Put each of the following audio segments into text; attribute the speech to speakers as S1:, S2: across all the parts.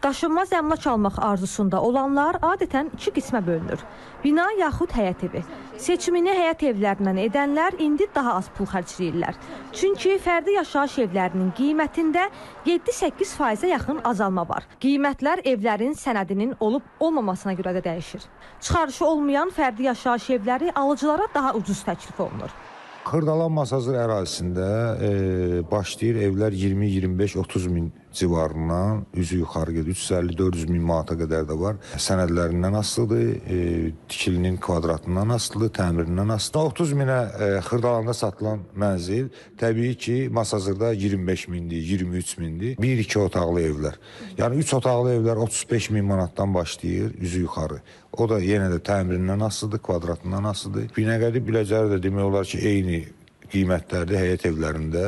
S1: Daşınmaz əmlak almaq arzusunda olanlar adətən iki qismə bölünür. Bina yaxud həyət evi. Seçimini həyət evlərindən edənlər indi daha az pul xərcləyirlər. Çünki fərdi yaşayış evlərinin qiymətində 7-8%-ə yaxın azalma var. Qiymətlər evlərin sənədinin olub-olmamasına görə də dəyişir. Çıxarışı olmayan fərdi yaşayış evləri alıcılara daha ucuz təklif olunur.
S2: Xırdalan Masazır ərazisində başlayır evlər 20-25-30 min civarından üzü yuxarı gedir. 350-400 min manata qədər də var. Sənədlərindən asılıdır, tikilinin kvadratından asılıdır, təmirindən asılıdır. 30 minə Xırdalanda satılan mənzil təbii ki, Masazırda 25 mindir, 23 mindir. 1-2 otaqlı evlər. Yəni 3 otaqlı evlər 35 min manatdan başlayır, üzü yuxarı. O da yenə də təmirindən asılıdır, kvadratından asılıdır. Binəqədi Biləcəri də demək olar ki, eyni qiymətlərdir həyət evlərində.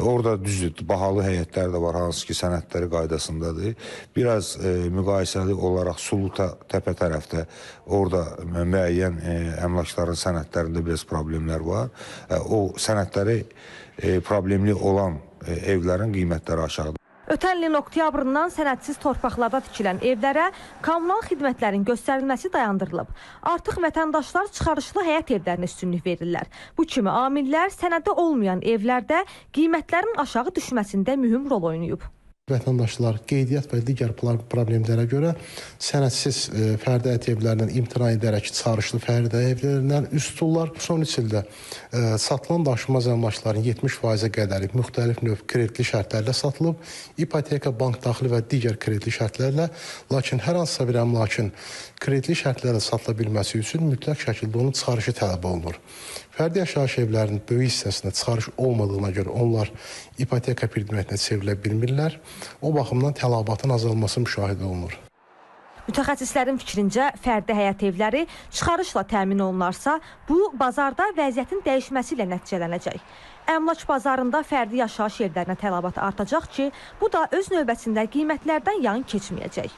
S2: Orada düzdür, bahalı həyətlər də var, hansı ki sənədləri qaydasındadır. Biraz müqayisəli olaraq Sulu təpə tərəfdə orada müəyyən əmlakların sənədlərində biraz problemlər var. O sənədləri problemli olan evlərin qiymətləri aşağıdır.
S1: Ötən ilin oktyabrından sənədsiz torpaqlarda tikilən evlərə kommunal xidmətlərin göstərilməsi dayandırılıb. Artıq vətəndaşlar çıxarışlı həyət evlərinə üstünlük verirlər. Bu kimi amillər sənədə olmayan evlərdə qiymətlərin aşağı düşməsində mühüm rol oynayıb.
S3: Vətəndaşlar qeydiyyat və digər problemlərə görə sənədsiz fərdi həyət evlərindən imtina edərək çıxarışlı fərdi evlərindən üst tuturlar. Son 3 ildə satılan daşınmaz əmlakların 70%-ə qədəri müxtəlif növ kreditli şərtlərlə satılıb, ipoteka, bank daxili və digər kreditli şərtlərlə, lakin hər hansısa bir əmlakın kreditli şərtlərlə satıla bilməsi üçün mütləq şəkildə onun çıxarışı tələb olunur. Fərdi yaşayış evlərinin böyük hissəsində çıxarış olmadığına görə onlar ipoteka predmetinə çevrilə bilmirlər. O baxımdan tələbatın azalması müşahidə olunur.
S1: Mütəxəssislərin fikrincə, fərdi həyət evləri çıxarışla təmin olunarsa, bu bazarda vəziyyətin dəyişməsi ilə nəticələnəcək. Əmlak bazarında fərdi yaşayış evlərinə tələbat artacaq ki, bu da öz növbəsində qiymətlərdən yan keçməyəcək.